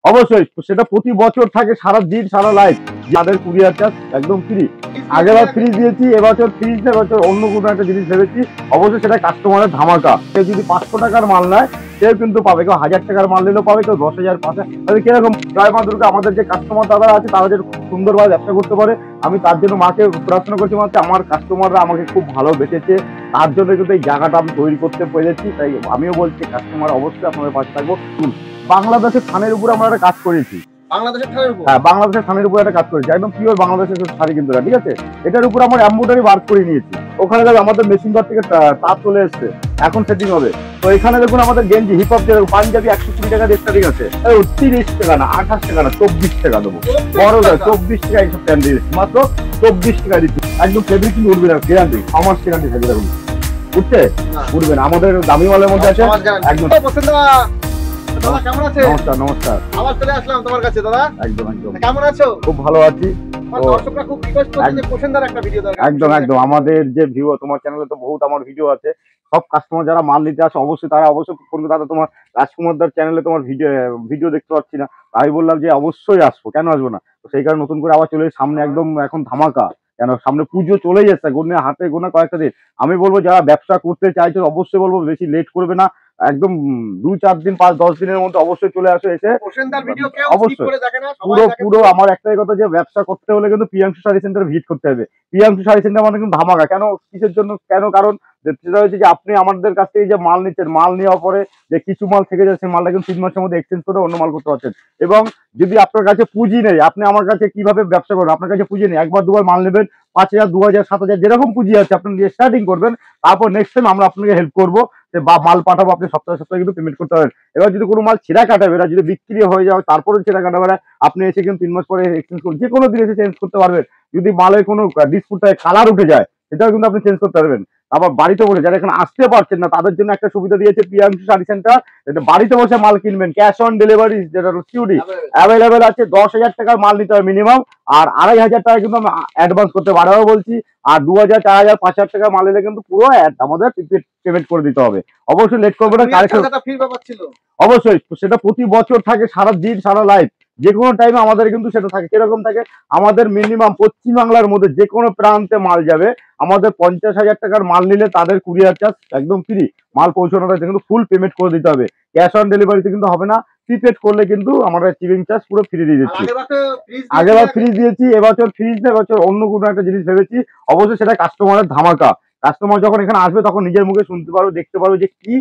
অবশ্যই সেটা প্রতি বছর থাকে, সারা দিন সারা লাইফ। যাদের কুরিয়ার চার্জ একদম ফ্রি। আগেরবার ফ্রি দিয়েছি, এবছর ফ্রি, এবছর অন্য কোনো একটা জিনিস ভেবেছি। অবশ্যই সেটা কাস্টমারের ধামাকা। কেউ যদি 500 টাকার মাল নেয় সেও কিন্তু পাবে, কেউ 1000 টাকার মাল নিলেও পাবে, কেউ 10,000 5,000। তাহলে কিরকম জয় মা দুর্গা, আমাদের যে কাস্টমার দাদা আছে তারা যেন খুব সুন্দরভাবে ব্যবসা করতে পারে, আমি তার জন্য মাকে প্রার্থনা করছি। মাত্র আমার কাস্টমাররা আমাকে খুব ভালো বেঁচেছে, তার জন্য কিন্তু এই জায়গাটা আমি তৈরি করতে পেরেছি। তাই আমিও বলছি কাস্টমার অবশ্যই আপনাদের পাশে থাকবো। বাংলাদেশের থানের উপরে আমরা একটা কাজ করেছি। হ্যাঁ, বাংলাদেশের থানের উপরে একটা কাজ করেছি, একদম পিওর বাংলাদেশের শাড়ি কিন্তু ঠিক আছে। এটার উপর আমার এমব্রয়ডারি ওয়ার্ক করে নিয়েছি। ওখানে দেখো আমাদের মেশিন ঘর থেকে তার চলে এসছে, এখন সেটিং হবে। তো এখানে দেখুন আমাদের গেঞ্জি হিপ হপ পাঞ্জাবি 120 টাকা দিয়ে স্টার্টিং আছে। 30 টাকা না, 28 টাকা না, 24 টাকা দেবো। বড় 24 টাকা এইসব প্যান্ট দিয়েছি, মাত্র 24 টাকা দিচ্ছি। একদম ফেব্রিক কিন্তু উঠবে না, গ্যারান্টি, আমার গ্যারান্টি থাকবে। দেখুন উঠছে, উঠবে না, আমাদের দামি মালের মধ্যে আছে একদম। নমস্কার নমস্কার, আবার চলে আসলাম তোমার কাছে দাদা। একদম একদম, কেমন আছো? খুব ভালো আছি। দর্শকরা খুব রিকোয়েস্ট করছে যে পোশনদার একটা ভিডিও দরকার। একদম একদম, আমাদের যে ভিউ, তোমার চ্যানেলে তো বহুত আমার ভিডিও আছে। সব কাস্টমার যারা মাল নিতে আসে অবশ্যই তারা অবশ্যই ফোন করে, দাদা তোমার রাজকুমারদার চ্যানেলে তোমার ভিডিও দেখতে পাচ্ছি না। আমি বললাম যে অবশ্যই আসবো, কেন আসবো না। তো সেই কারণে নতুন করে আবার চলে সামনে, একদম এখন ধামাকা। কেন সামনে পুজো চলেই যাচ্ছে, হাতে গোনা কয়েকটা দিন। আমি বলবো যারা ব্যবসা করতে চাইছো অবশ্যই বলবো বেশি লেট করবে না, একদম 2-4 দিন 5-10 দিনের মধ্যে অবশ্যই চলে আসো। এসে অবশ্যই পুরো পুরো আমার একটাই কথা, যে ব্যবসা করতে হলে কিন্তু প্রিয়াংশু শাড়ি সেন্টার ভিজিট করতে হবে। প্রিয়াংশু শাড়ি সেন্টার মানে কিন্তু ধামাকা। কেন, কিসের জন্য, কেন, কারণ সেটা হচ্ছে যে আপনি আমাদের কাছ থেকে যে মাল নিচ্ছেন, মাল নেওয়ার পরে যে কিছু মাল থেকে যায় সেই মালটা কিন্তু 3 মাসের মধ্যে এক্সচেঞ্জ করে অন্য মাল করতে পারছেন। এবং যদি আপনার কাছে পুঁজি নেই, আপনি আমার কাছে কিভাবে ব্যবসা করবেন, আপনার কাছে পুঁজি নেই, একবার দুবার মাল নেবেন, 5,000 2,000 7,000 যেরকম পুঁজি আছে আপনি দিয়ে স্টার্টিং করবেন। তারপর নেক্সট টাইম আমরা আপনাকে হেল্প করবো, বা মাল পাঠাবো, আপনি সপ্তাহে সপ্তাহে কিন্তু পেমেন্ট করতে পারবেন। এবার যদি কোনো মাল ছেঁড়া কাটাবে, এরা যদি বিক্রি হয়ে যায় তারপরে ছেঁড়া কাটাবে, আপনি এসে কিন্তু 3 মাস পরে এক্সচেঞ্জ করুন, যে কোনো দিন এসে চেঞ্জ করতে পারবেন। যদি মালের কোনো ডিসপুট থাকে, কালার উঠে যায়, সেটাও কিন্তু আপনি চেঞ্জ করতে পারবেন। আবার বাড়িতে বসে যারা এখানে আসতে পারছেন না তাদের জন্য একটা সুবিধা দিয়েছে প্রিয়াংশু শাড়ি সেন্টার। বাড়িতে বসে মাল কিনবেন, ক্যাশ অন ডেলিভারি যেটা সিউডি অ্যাভেলেবেল আছে। 10,000 টাকার মাল নিতে হবে মিনিমাম, আর 2,500 টাকা কিন্তু আমি অ্যাডভান্স করতে বারবার বলছি। আর 2,000 4,000 5,000 টাকা মাল নিলে কিন্তু পুরো আমাদের পেমেন্ট করে দিতে হবে। অবশ্যই লেট করবে না, কালেকশন অবশ্যই সেটা প্রতি বছর থাকে, সারা দিন সারা লাইফ, যে কোনো টাইমে আমাদের কিন্তু সেটা থাকে। কিরকম থাকে, আমাদের মিনিমাম পশ্চিমবাংলার মধ্যে যে কোনো প্রান্তে মাল যাবে, আমাদের 50,000 টাকার মাল নিলে তাদের কুরিয়ার চার্জ একদম ফ্রি। মাল পৌঁছানোটা কিন্তু ফুল পেমেন্ট করে দিতে হবে, ক্যাশ অন ডেলিভারিতে কিন্তু হবে না। প্রিপেড করলে কিন্তু আমরা শিপিং চার্জ পুরো ফ্রি দিয়ে দিচ্ছি। আগেরবার ফ্রি দিয়েছি, এবছর ফ্রি, এবছর অন্য কোনো একটা জিনিস ভেবেছি। অবশ্যই সেটা কাস্টমারের ধামাকা। কাস্টমার যখন এখানে আসবে তখন নিজের মুখে শুনতে পারো, দেখতে পারো যে কি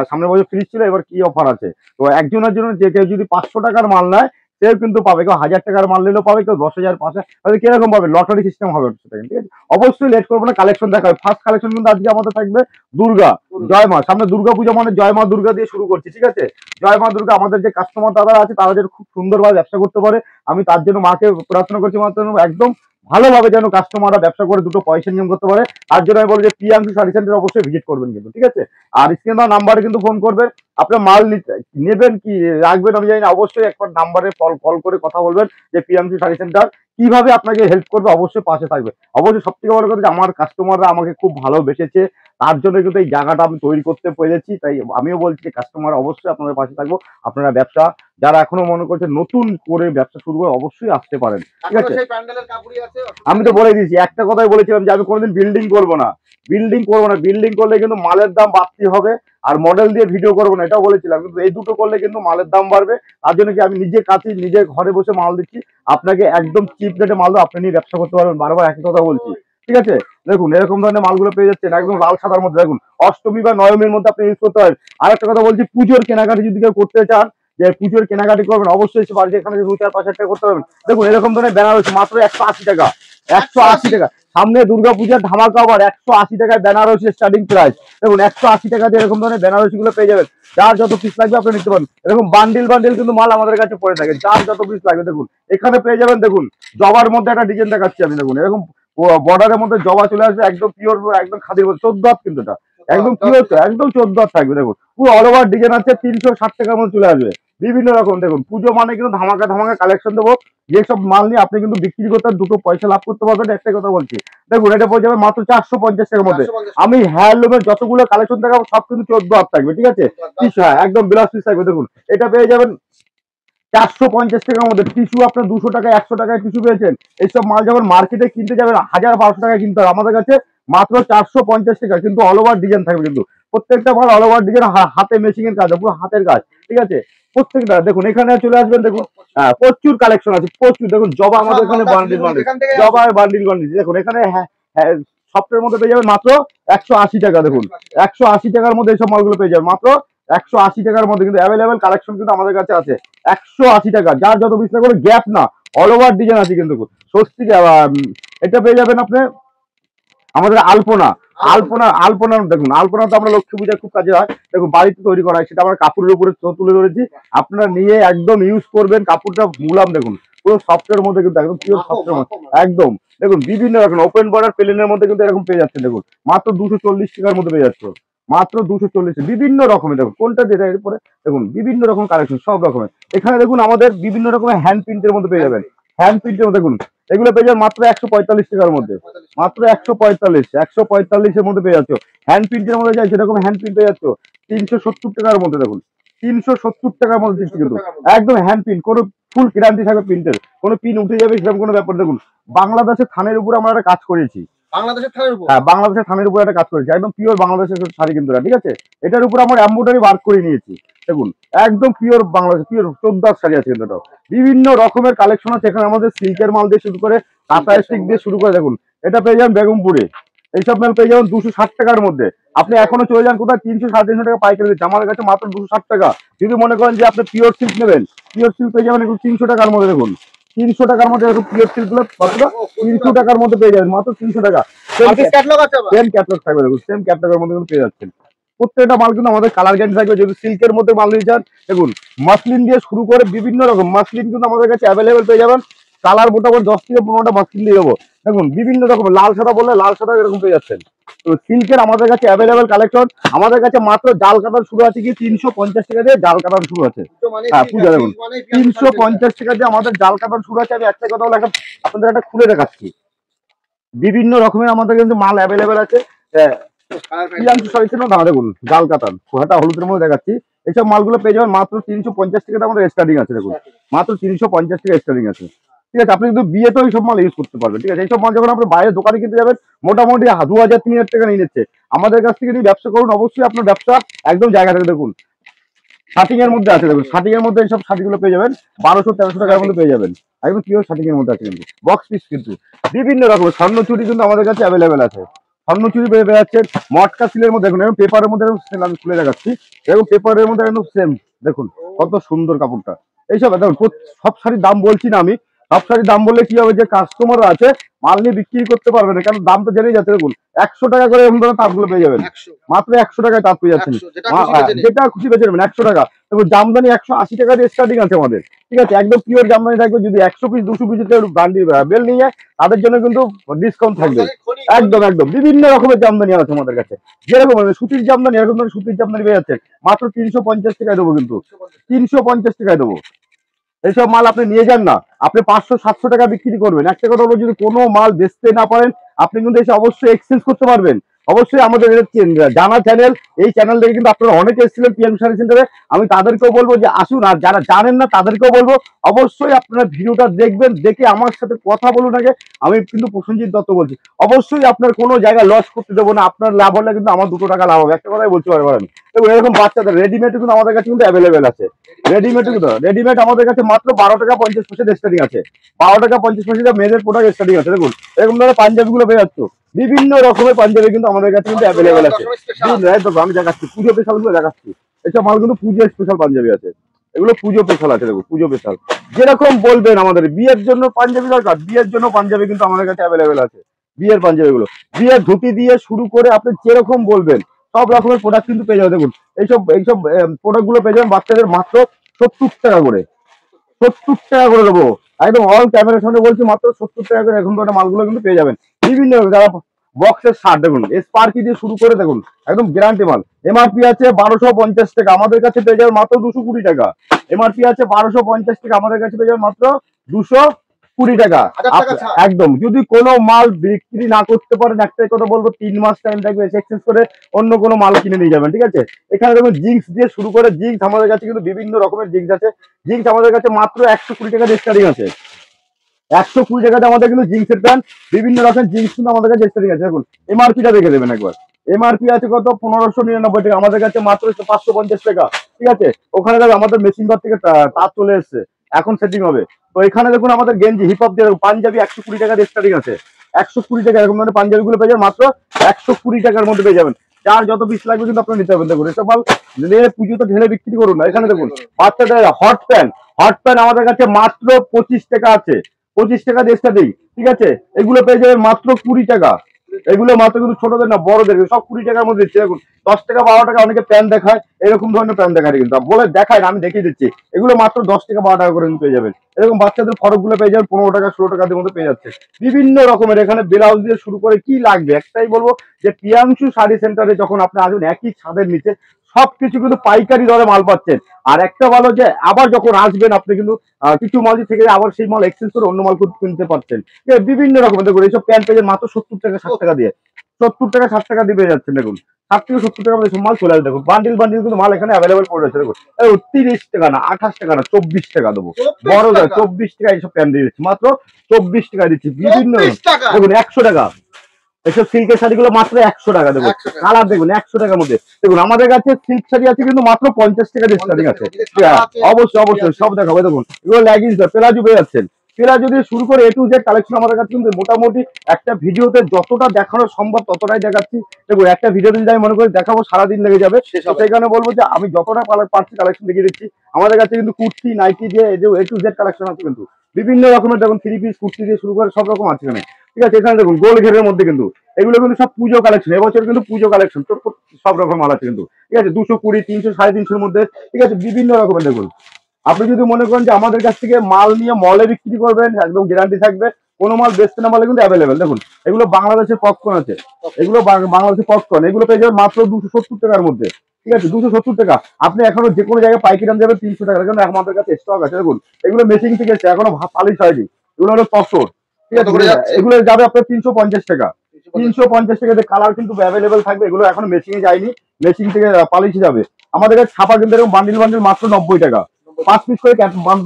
সামনের বছর ফ্রি ছিল, এবার কি অফার আছে। তো একজনের জন্য যে কেউ যদি 500 টাকার মাল নেয় সেও কিন্তু পাবে, কেউ 1000 টাকার মাল নিলেও পাবে, কেউ 10,000 5,000, তাহলে কিরকম পাবে, লটারি সিস্টেম হবে সেটা, ঠিক আছে। অবশ্যই লেট করবো না, কালেকশন দেখা হবে। ফার্স্ট কালেকশন কিন্তু আজকে আমাদের থাকবে দুর্গা, জয় মা। সামনে দুর্গা পুজো, মানে জয় মা দুর্গা দিয়ে শুরু করছি, ঠিক আছে। জয় মা দুর্গা, আমাদের যে কাস্টমার দাদা আছে তারা যেন খুব সুন্দরভাবে ব্যবসা করতে পারে, আমি তার জন্য মাকে প্রার্থনা করছি। মাত্র একদম ভালোভাবে যেন কাস্টমাররা ব্যবসা করে দুটো পয়সা ইনকাম করতে পারে, তার জন্য আমি বলবো যে প্রিয়াংশু শাড়ি সেন্টার অবশ্যই ভিজিট করবেন কিন্তু, ঠিক আছে। আর স্ক্রিন নাম্বারে কিন্তু ফোন করবেন, আপনার মাল নেবেন কি রাখবেন আমি জানি না, অবশ্যই একবার নাম্বারে কল করে কথা বলবেন যে প্রিয়াংশু শাড়ি সেন্টার কিভাবে আপনাকে হেল্প করবে, অবশ্যই পাশে থাকবে। অবশ্যই সব থেকে বড় কথা যে আমার কাস্টমাররা আমাকে খুব ভালোবেসেছে, তার জন্য কিন্তু এই জায়গাটা আমি তৈরি করতে পেরেছি। তাই আমিও বলছি যে কাস্টমার অবশ্যই আপনাদের পাশে থাকবো। আপনারা ব্যবসা যারা এখনো মনে করছেন নতুন করে ব্যবসা শুরু করে অবশ্যই আসতে পারেন, ঠিক আছে। আমি তো বলে দিয়েছি, একটা কথাই বলেছিলাম যে আমি কোনোদিন বিল্ডিং করবো না। বিল্ডিং করলে কিন্তু মালের দাম বাড়তি হবে, আর মডেল দিয়ে ভিডিও করবো না, এটাও বলেছিলাম। কিন্তু এই দুটো করলে কিন্তু মালের দাম বাড়বে। তার জন্য কি আমি নিজে কাছে নিজে ঘরে বসে মাল দিচ্ছি, আপনাকে একদম চিপ রেটে মাল দেবো, আপনি নিয়ে ব্যবসা করতে পারবেন। বারবার একই কথা বলছি, ঠিক আছে। দেখুন এরকম ধরনের মালগুলো পেয়ে যাচ্ছেন একদম লাল সাদার মধ্যে। দেখুন অষ্টমী বা নবমীর মধ্যে আপনি ইউজ করতে পারেন। আর একটা কথা বলছি, পুজোর কেনাকাটি যদি কেউ করতে চান, যে পুজোর কেনাকাটি করবেন, অবশ্যই এসে বাড়িতে এখানে 2-4-5 হাজার টাকা করতে পারবেন। দেখুন এরকম ধরনের ব্যানার হচ্ছে মাত্র 180 টাকা, 180 টাকা। সামনে দুর্গাপূজার ধামাকা অফার, 180 টাকায় বেনারসি স্টার্টিং প্রাইস। দেখুন 180 টাকা দিয়ে এরকম ধরনের বেনারসি গুলো পেয়ে যাবেন। যার যত পিস লাগবে আপনি নিতে পারেন। এরকম বান্ডিল কিন্তু মাল আমাদের কাছে পড়ে থাকে, যার যত পিস লাগবে। দেখুন এখানে পেয়ে যাবেন, দেখুন জবার মধ্যে একটা ডিজাইন দেখাচ্ছি আমি। দেখুন এরকম বর্ডারের মধ্যে জবা চলে আসবে, একদম পিওর, একদম খাদির মধ্যে। 14 হাত কিন্তু এটা একদম পিওর, একদম 14 হাত থাকবে। দেখুন পুরো অল ওভার ডিজাইন আছে, 360 টাকার মধ্যে চলে আসবে। বিভিন্ন রকম দেখুন, পুজো মানে কিন্তু ধামাকা ধামাকা কালেকশন দেবো। যেসব মাল নিয়ে আপনি কিন্তু বিক্রি করতে দুটো পয়সা লাভ করতে পারবেন, একটাই কথা বলছি। দেখুন এটা পড়ে যাবে মাত্র 450 টাকার মধ্যে। আমি হ্যান্ডলুমের যতগুলো কালেকশন দেখাবো সব কিন্তু 14 হাত থাকবে, ঠিক আছে। একদম বিলাস পিস থাকবে। দেখুন এটা পেয়ে যাবেন 450 টাকার মধ্যে টিস্যু আপনার 200 টাকায় 100 টাকায় টিস্যু পেয়েছেন। এইসব মাল যখন মার্কেটে কিনতে যাবেন 1000-1200 টাকায় কিনতে হবে, আমাদের কাছে মাত্র 450 টাকা। কিন্তু অল ওভার ডিজাইন থাকবে, কিন্তু প্রত্যেকটা মাল অল ওভার ডিজাইন, হাতে মেশিং এর কাজ, পুরো হাতের কাজ, ঠিক আছে। প্রত্যেকটা দেখুন, এখানে চলে আসবেন, দেখুন প্রচুর কালেকশন আছে, প্রচুর। দেখুন জবা আমাদের এখানে বান্ডিল বান্ডিল, জবা বান্ডিল বান্ডিল। দেখুন এখানে সফটের মধ্যে পেয়ে যাবেন মাত্র 180 টাকা। দেখুন 180 টাকার মধ্যে এইসব মালগুলো পেয়ে যাবেন মাত্র 180 টাকার মধ্যে, কিন্তু অ্যাভেলেবেল কালেকশন কিন্তু আমাদের কাছে আছে। 180 টাকা, যার যত বিস্তার করে গ্যাপ না, অল ওভার ডিজাইন আছে কিন্তু স্বস্তিক। এটা পেয়ে যাবেন আপনি আমাদের আলপনা। আলপনা দেখুন, আলপনা তো আমরা লক্ষ্মী পূজায় খুব কাজে হয়। দেখুন বাড়িতে তৈরি করা হয়, সেটা আমরা কাপড়ের উপরে তুলে ধরেছি, আপনারা নিয়ে একদম ইউজ করবেন। কাপড়টা মুলাম, দেখুন পুরো সফটের মধ্যে, কিন্তু একদম পিওর সফটের মধ্যে একদম। দেখুন বিভিন্ন রকম ওপেন বর্ডার প্লেনের মধ্যে কিন্তু এরকম পেয়ে যাচ্ছে। দেখুন মাত্র 240 টাকার মধ্যে পেয়ে যাচ্ছে, মাত্র 240। বিভিন্ন রকমের, দেখুন কোনটা যেটা এরপরে দেখুন বিভিন্ন রকম কালেকশন, সব রকমের। এখানে দেখুন আমাদের বিভিন্ন রকমের হ্যান্ড প্রিন্টের মধ্যে পেয়ে যাবেন, হ্যান্ড প্রিন্টের মধ্যে দেখুন এগুলো পেয়ে যাবেন মাত্র 145 টাকার মধ্যে, মাত্র 145 এর মধ্যে পেয়ে যাচ্ছ। হ্যান্ড প্রিন্টের মধ্যে যাই সেরকম হ্যান্ড প্রিন্ট পেয়ে যাচ্ছ 370 টাকার মধ্যে। দেখুন 370 টাকার মধ্যে দিচ্ছি, কিন্তু একদম হ্যান্ড প্রিন্ট, কোনো ফুল গ্যারান্টি থাকবে প্রিন্টের, কোনো পিন উঠে যাবে সেরকম কোনো ব্যাপার। দেখুন বাংলাদেশের থানের উপর আমরা একটা কাজ করেছি, বাংলাদেশের থানের উপর একটা কাজ করেছি, একদম পিওর বাংলাদেশের শাড়ি কিন্তু, ঠিক আছে। এটার উপর আমার এমব্রয়ডারি ওয়ার্ক করে নিয়েছি। দেখুন একদম পিওর বাংলাদেশ, পিওর চোদ্দার শাড়ি আছে কিন্তু, বিভিন্ন রকমের কালেকশন আছে এখানে আমাদের। সিল্কের মাল দিয়ে শুরু করে কাঁথা স্টিক দিয়ে শুরু করে, দেখুন এটা পেয়ে যাবেন বেগমপুরে, এইসব মাল পেয়ে যাবেন 260 টাকার মধ্যে। আপনি এখনো চলে যান কোথায় 300-350 টাকা পাইকারি দিচ্ছে, আমাদের কাছে মাত্র 260 টাকা। যদি মনে করেন যে আপনি পিওর সিল্ক নেবেন, পিওর সিল্ক পেয়ে যাবেন এখন 300 টাকার মধ্যে। দেখুন 300 টাকার মধ্যে পিওর সিল্ক গুলো মাত্র 300 টাকার মধ্যে পেয়ে যাবেন, মাত্র 300 টাকা। সেম ক্যাটলগ থাকবে, দেখুন সেম ক্যাটলগের মধ্যে কিন্তু পেয়ে যাচ্ছেন। প্রত্যেকটা মাল কিন্তু আমাদের কালার গ্যারান্টি থাকবে। যদি সিল্কের মধ্যে মাল নিয়ে যান, দেখুন মাসলিন দিয়ে শুরু করে বিভিন্ন রকম মাসলিন কিন্তু আমাদের কাছে অ্যাভেলেবেল পেয়ে যাবেন। কালার মোটামুটি 10 থেকে 15টা মাসলিন দিয়ে দেবো। দেখুন বিভিন্ন রকমের, লাল সাদা বললে লাল সাদা এরকম পেয়ে যাচ্ছেন। তো সিল্কের আমাদের কাছে অ্যাভেলেবেল কালেকশন। আমাদের কাছে মাত্র জাল কাতান শুরু আছে কি 350 টাকা দিয়ে জাল কাতান শুরু আছে। হ্যাঁ পূজা, দেখুন 350 টাকা দিয়ে আমাদের জাল কাতান শুরু আছে। আমি একটা কথা বলে আপনাদের একটা খুলে দেখাচ্ছি, বিভিন্ন রকমের আমাদের কিন্তু মাল অ্যাভেলেবেল আছে। দেখুন জাল কাতান হাটা হলুদের মধ্যে দেখাচ্ছি, এইসব মালগুলো পেয়ে যাবেন মাত্র 350 টাকা আমাদের স্টার্টিং আছে। দেখুন মাত্র 350 টাকা স্টার্টিং আছে, ঠিক আছে। আপনি কিন্তু বিয়েতে ওই সব মাল ইউজ করতে পারবেন, ঠিক আছে। এইসব মাল যখন আপনি বাইরে দোকানে কিনতে যাবেন মোটামুটি 2000-3000 টাকা নিয়ে নিচ্ছে, আমাদের কাছ থেকে নিয়ে ব্যবসা করুন, অবশ্যই আপনার ব্যবসা একদম জায়গা থেকে। দেখুন শার্টিং এর মধ্যে আছে, দেখুন শার্টিং এর মধ্যে এইসব শাড়িগুলো পেয়ে যাবেন 1200-1300 টাকার মধ্যে পেয়ে যাবেন, একদম পিওর শার্টিং এর মধ্যে আছে কিন্তু বক্স পিস। কিন্তু বিভিন্ন রকমের স্বর্ণ চুড়ি কিন্তু আমাদের কাছে অ্যাভেলেবেল আছে, স্বর্ণ চুড়ি পেয়ে যাচ্ছে মটকা সিলের মধ্যে। দেখুন এরকম পেপারের মধ্যে আমি খুলে দেখাচ্ছি, এরকম পেপারের মধ্যে একদম সেম। দেখুন কত সুন্দর কাপড়টা। এইসব দেখুন সব শাড়ির দাম বলছি না আমি, সব শাড়ির দাম বললে কি হবে, যে কাস্টমার আছে মাল নিয়ে বিক্রি করতে পারবে না, কারণ দাম তো জেনেই যাচ্ছে। দেখুন 100 টাকা করে এরকম ধরনের তাঁতগুলো পেয়ে যাবেন, মাত্র 100 টাকায় তাঁত পেয়ে যাচ্ছেন, যেটা খুশি বেছে নেবেন 100 টাকা। দেখুন জামদানি 180 টাকা দিয়ে স্টার্টিং আছে আমাদের, ঠিক আছে। একদম পিওর জামদানি থাকবে। যদি 100 পিস 200 পিসের বেল নিয়ে যায় তাদের জন্য কিন্তু ডিসকাউন্ট থাকবে, একদম একদম। বিভিন্ন রকমের জামদানি আছে আমাদের কাছে, যেরকম সুতির জামদানি, এরকম ধরনের সুতির জামদানি পেয়ে যাচ্ছে মাত্র 350 টাকায় দেবো, কিন্তু 350 টাকায় দেবো। এইসব মাল আপনি নিয়ে যান না, আপনি 500-700 টাকা বিক্রি করবেন। একটা কথা হলো, যদি কোনো মাল বেচতে না পারেন আপনি কিন্তু এসে অবশ্যই এক্সচেঞ্জ করতে পারবেন। অবশ্যই আমাদের জানা চ্যানেল, এই চ্যানেল থেকে কিন্তু আপনারা অনেকে এসেছিলেন পিএম শাড়ি সেন্টারে, আমি তাদেরকেও বলবো যে আসুন। আর যারা জানেন না তাদেরকেও বলবো অবশ্যই আপনারা ভিডিওটা দেখবেন, দেখে আমার সাথে কথা বলুন আগে। আমি কিন্তু প্রসেনজিৎ দত্ত বলছি, অবশ্যই আপনার কোনো জায়গায় লস করতে দেবো না। আপনার লাভ হলে কিন্তু আমার 2 টাকা লাভ হবে, একটা কথাই বলতে পারবো আমি। এবং এরকম বাচ্চাদের রেডিমেড কিন্তু আমাদের কাছে কিন্তু অ্যাভেলেবেল আছে। রেডিমেড আমাদের কাছে মাত্র 12 টাকা 50 পয়সা স্টার্টিং আছে, 12 টাকা 50 পয়সা মেয়েদের প্রোডাক্ট স্টার্টিং আছে। দেখুন এরকম ধরনের পাঞ্জাবি গুলো পেয়ে যাচ্ছ, বিভিন্ন রকমের পাঞ্জাবি কিন্তু আমাদের কাছে কিন্তু অ্যাভেলেবেল আছে। আমি দেখাচ্ছি পুজো স্পেশাল গুলো দেখাচ্ছি, এইসব মাল কিন্তু পুজো স্পেশাল পাঞ্জাবি আছে, এগুলো পুজো স্পেশাল আছে। দেখুন পুজো স্পেশাল যেরকম বলবেন, আমাদের বিয়ের জন্য পাঞ্জাবি দরকার, বিয়ের জন্য পাঞ্জাবি কিন্তু আমাদের কাছে অ্যাভেলেবেল আছে। বিয়ের পাঞ্জাবি গুলো, বিয়ের ধুতি দিয়ে শুরু করে আপনি যেরকম বলবেন সব রকমের প্রোডাক্ট কিন্তু পেয়ে যাবেন। দেখুন এইসব প্রোডাক্ট গুলো পেয়ে যাবেন বাচ্চাদের মাত্র 70 টাকা করে, 70 টাকা করে দেবো, একদম অল ক্যামেরার সামনে বলছি, মাত্র 70 টাকা করে এখন তো মালগুলো কিন্তু পেয়ে যাবেন। বিভিন্ন যারা বক্সের শার্ট, দেখুন স্পার্কি দিয়ে শুরু করে, দেখুন একদম গ্যারান্টি মাল। এমআরপি আছে 1250 টাকা, আমাদের কাছে পেয়ে যাবেন মাত্র 220 টাকা। এমআরপি আছে 1250 টাকা, আমাদের কাছে পেয়ে যাবেন মাত্র 220 20 টাকা একদম। যদি কোনো মাল বিক্রি না করতে পারেন, একটাই কথা বলবো, 3 মাস টাইম থাকবে, এক্সচেঞ্জ করে অন্য কোনো মাল কিনে নিয়ে যাবেন, ঠিক আছে। এখানে দেখুন জিন্স দিয়ে শুরু করে, জিন্স আমাদের কাছে কিন্তু বিভিন্ন রকমের জিন্স আছে। জিন্স আমাদের কাছে মাত্র 120 টাকা স্টার্টিং আছে। 120 টাকাতে আমাদের কিন্তু জিন্সের প্যান্ট, বিভিন্ন রকমের জিন্স কিন্তু আমাদের কাছে স্টার্টিং আছে। দেখুন এমআরপিটা দেখে দেবেন একবার। এমআরপি আছে কত? 1599 টাকা। আমাদের কাছে মাত্র 550 টাকা, ঠিক আছে। ওখানে দেখো আমাদের মেশিন ঘর থেকে তার চলে এসছে, এখন সেটিং হবে। তো এখানে দেখুন আমাদের গেঞ্জি হিপ হপ দিয়ে পাঞ্জাবি 120 টাকা স্টার্টিং আছে। 120 টাকা এরকম মানে পাঞ্জাবি গুলো পেয়ে যাবেন মাত্র 120 টাকার মধ্যে পেয়ে যাবেন। যার যত পিস লাগবে কিন্তু আপনারা নিতে পারবেন। দেখুন এসব মাল নিয়ে পুজোতে ঢেলে বিক্রি করুন না। এখানে দেখুন বাচ্চাদের হট প্যান্ট, হট প্যান্ট আমাদের কাছে মাত্র 25 টাকা আছে। 25 টাকা স্টার্টিং, ঠিক আছে। এগুলো পেয়ে যাবেন মাত্র 20 টাকা। এগুলো মাত্র কিন্তু ছোটদের না, বড়দের সব 20 টাকার মধ্যে দিচ্ছে। দেখুন 10 টাকা 12 টাকা অনেকে প্যান্ট দেখায়, এরকম ধরনের প্যান্ট দেখায় কিন্তু বলে দেখায় না, আমি দেখিয়ে দিচ্ছি। এগুলো মাত্র 10 টাকা 12 টাকা করে পেয়ে যাবেন। এরকম বাচ্চাদের ফরক গুলো পেয়ে যাবেন 15 টাকা 16 টাকার মধ্যে পেয়ে যাচ্ছে। বিভিন্ন রকমের এখানে ব্লাউজ দিয়ে শুরু করে কি লাগবে, একটাই বলবো যে প্রিয়াংশু শাড়ি সেন্টারে যখন আপনি আসবেন, একই ছাদের নিচে সবকিছু কিন্তু পাইকারি দরে মাল পাচ্ছেন। আর একটা ভালো যে আবার যখন আসবেন আপনি কিন্তু কিছু মাল থেকে আবার সেই মাল এক্সচেঞ্জ করে অন্য মাল কিনতে পারছেন। বিভিন্ন রকমের দেখুন এইসব প্যান্ট পেয়ে মাত্র 70 টাকা 60 টাকা দিয়ে, 70 টাকা 60 টাকা দিয়ে পেয়ে যাচ্ছেন। দেখুন 60 থেকে 70 টাকার মধ্যে মাল চলে আসবে। দেখুন বান্ডিল বান্ডিল কিন্তু মাল এখানে অ্যাভেলেবল পড়ে রয়েছে। দেখুন 30 টাকা না, 28 টাকা না, 24 টাকা দেবো। বড় 24 টাকা এইসব প্যান্ট দিয়ে দিচ্ছি, মাত্র 24 টাকা দিচ্ছি। বিভিন্ন দেখুন 100 টাকা এসব সিল্কের শাড়িগুলো মাত্র 100 টাকা। দেখুন কালার দেখুন 100 টাকার মধ্যে। দেখুন আমাদের কাছে সিল্ক শাড়ি আছে কিন্তু মাত্র 50 টাকা দিয়ে স্টার্টিং আছে। অবশ্যই অবশ্যই সব দেখাবো। দেখুন এগুলো লেগিংস প্লাজো পেয়ে যাচ্ছেন। প্লাজো দিয়ে শুরু করে A to Z কালেকশন আমাদের কাছে কিন্তু মোটামুটি একটা ভিডিওতে যতটা দেখানো সম্ভব ততটাই দেখাচ্ছি। দেখুন একটা ভিডিওতে যদি আমি মনে করি দেখাবো সারাদিন লেগে যাবে, সেখানে বলবো যে আমি যতটা পারছি কালেকশন দেখিয়ে দিচ্ছি। আমাদের কাছে কিন্তু কুর্তি নাইটি দিয়ে A to Z কালেকশন আছে কিন্তু বিভিন্ন রকমের। দেখুন 3 পিস কুর্তি দিয়ে শুরু করে সব রকম আছে এখানে, ঠিক আছে। এখানে দেখুন গোল ঘেরের মধ্যে কিন্তু এগুলো কিন্তু সব পুজো কালেকশন, এবছর কিন্তু পুজো কালেকশন সব রকম মাল আছে কিন্তু, ঠিক আছে। 220 300 350 মধ্যে, ঠিক আছে, বিভিন্ন রকমের। দেখুন আপনি যদি মনে করেন যে আমাদের কাছ থেকে মাল নিয়ে মলে বিক্রি করবেন, একদম গ্যারান্টি থাকবে, কোনো মাল বেচতে না বলে কিন্তু অ্যাভেলেবেল। দেখুন এগুলো বাংলাদেশের পপকর্ন আছে, এগুলো বাংলাদেশের পপকর্ন, এগুলো পেয়ে যাবেন মাত্র 270 টাকার মধ্যে, ঠিক আছে। 270 টাকা। আপনি এখনো যে কোনো জায়গায় পাইকারি দাম যাবেন 300 টাকা, কারণ আমাদের কাছে স্টক আছে। দেখুন এগুলো মেশিন থেকে এসছে, এখনো পালিশ হয়নি, এগুলো হলো তসর, ঠিক আছে। এগুলো যাবে আপনার 350 টাকা। 350 টাকাতে কালার কিন্তু অ্যাভেলেবেল থাকবে। এগুলো এখন মেশিনে যায়নি, মেশিন থেকে পালিশে যাবে। আমাদের কাছে ছাপা কিন্তু এরকম বান্ডিল বান্ডিল মাত্র 90 টাকা। 5 পিস করে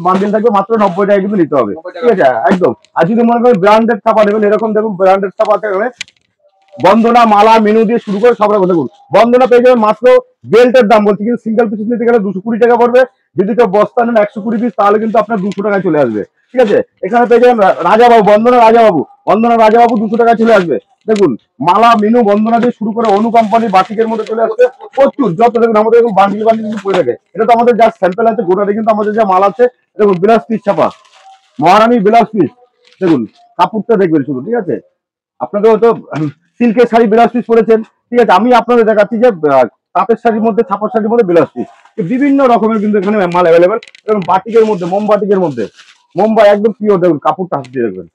বান্ডিল থাকবে, মাত্র 90 টাকা কিন্তু নিতে হবে, ঠিক আছে একদম। আর যদি মনে করেন ব্র্যান্ডেড ছাপা নেবেন, এরকম দেখুন ব্র্যান্ডেড ছাপা আছে এখানে, বন্দনা মালা মেনু দিয়ে শুরু করে সব রকম। দেখুন বন্দনা পেয়ে যাবেন মাত্র, বেল্টের দাম বলছি কিন্তু সিঙ্গেল পিস নিতে গেলে 220 টাকা পড়বে। যদি কেউ বস্তা নেন 120 পিস তাহলে কিন্তু আপনার 200 টাকায় চলে আসবে, ঠিক আছে। এখানে পেয়ে যাবেন রাজাবাবু, বন্দনা রাজাবাবু, বন্দনা রাজাবাবু 200 টাকায় চলে আসবে। দেখুন মালা মেনু বন্দনা দিয়ে শুরু করে অনু কোম্পানি বাটিকের মধ্যে চলে আসছে প্রচুর যত। দেখুন আমাদের বান্ডিল বান্ডিল কিন্তু পড়ে থাকে। এটা তো আমাদের যা স্যাম্পল আছে গোটাতে কিন্তু আমাদের যা মাল আছে। দেখুন বিলাস পিস ছাপা মহারানী বিলাস পিস, দেখুন কাপড়টা দেখবেন শুধু, ঠিক আছে। আপনাদের হয়তো সিল্কের শাড়ি ব্লাউজ পিস পরেছেন, ঠিক আছে। আমি আপনাদের দেখাচ্ছি যে তাঁতের শাড়ির মধ্যে ছাপার শাড়ির মধ্যে ব্লাউজ পিস বিভিন্ন রকমের কিন্তু এখানে মাল অ্যাভেলেবেল। এবং বাটিকের মধ্যে মোমবাটিকের মধ্যে মোমবাই একদম পিওর। দেখুন কাপড়টা হাত দিয়ে দেখবেন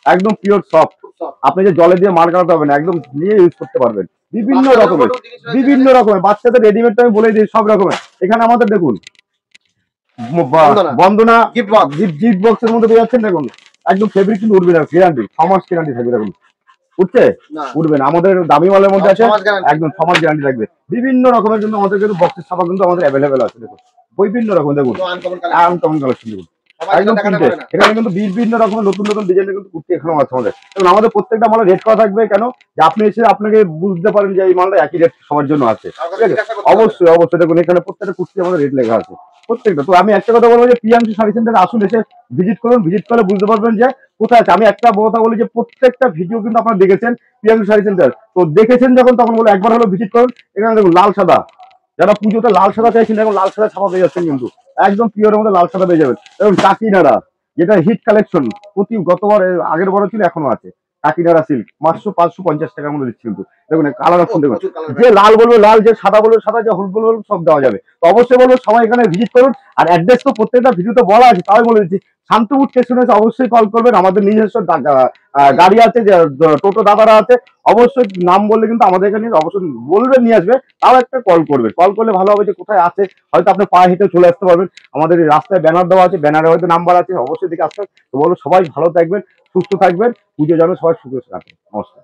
একদম পিওর সফট। আপনি যে জলে দিয়ে মার কাটাতে হবে না, একদম নিয়ে ইউজ করতে পারবেন। বিভিন্ন রকমের বাচ্চাদের রেডিমেড আমি বলে দিই সব রকমের। এখানে আমাদের দেখুন বন্দনা গিফট বক্সের মধ্যে পেয়ে যাচ্ছেন। দেখুন একদম ফেব্রিক কিন্তু উঠবে না, গ্যারান্টি 6 মাস গ্যারান্টি থাকবে। দেখুন উঠছে উঠবে না, আমাদের দামি মালের মধ্যে আছে, একদম 6 মাস গ্যারান্টি থাকবে। বিভিন্ন রকমের কিন্তু আমাদের কিন্তু বক্সের ছাপা কিন্তু আমাদের অ্যাভেলেবেল আছে। দেখুন বিভিন্ন রকম, দেখুন আনকমন কালেকশন দেখুন একদম কিনতে। এখানে কিন্তু বিভিন্ন রকমের নতুন নতুন ডিজাইনের কিন্তু কুর্তি এখানেও আছে আমাদের। এবং আমাদের প্রত্যেকটা মালের রেট করা থাকবে, কেন যে আপনি এসে আপনাকে বুঝতে পারেন যে এই মালটা একই রেট সবার জন্য আছে, ঠিক আছে। অবশ্যই অবশ্যই দেখুন এখানে প্রত্যেকটা কুর্তি আমাদের রেট লেখা আছে প্রত্যেকটা। তো আমি একটা কথা বলবো যে প্রিয়াংশু শাড়ি সেন্টারে আসুন, এসে ভিজিট করুন, ভিজিট করলে বুঝতে পারবেন যে কোথায় আছে। আমি একটা কথা বলি যে প্রত্যেকটা ভিডিও কিন্তু আপনারা দেখেছেন প্রিয়াংশু শাড়ি সেন্টার, তো দেখেছেন যখন তখন বলে একবার হলো ভিজিট করুন। এখানে দেখুন লাল সাদা, যারা পুজোতে লাল সাদা চাইছেন এখন লাল সাদা ছাপা পেয়ে যাচ্ছেন কিন্তু একদম পিওরের মধ্যে লাল সাদা পেয়ে যাবেন। এবং কাকিনাড়া যেটা হিট কালেকশন, গতবার আগের বড় ছিল এখনো আছে, কাকিনাড়া সিল্ক মাত্র 550 টাকার মধ্যে দিচ্ছি। কিন্তু দেখুন কালার অপশন দেখুন, যে লাল বলবো লাল, যে সাদা বলবো সাদা, যে হলুদ বলবো সব দেওয়া যাবে। তো অবশ্যই বলবো সবাই এখানে ভিজিট করুন। আর অ্যাড্রেস তো প্রত্যেকটা ভিডিওতে বলা আছে, তাই বলে দিচ্ছি, শান্তিপুর স্টেশনে এসে অবশ্যই কল করবেন। আমাদের নিজস্ব গাড়ি আছে, যে টোটো দাদারা আছে, অবশ্যই নাম বললে কিন্তু আমাদের এখানে অবশ্যই বলবেন নিয়ে আসবে। তাও একটা কল করবেন, কল করলে ভালো হবে যে কোথায় আছে, হয়তো আপনি পায়ে হেঁটে চলে আসতে পারবেন। আমাদের এই রাস্তায় ব্যানার দেওয়া আছে, ব্যানারে হয়তো নাম্বার আছে, অবশ্যই দিকে আসতে। তো বলো সবাই ভালো থাকবেন, সুস্থ থাকবেন, পুজো যেন সবাই সুখে কাটে। নমস্কার।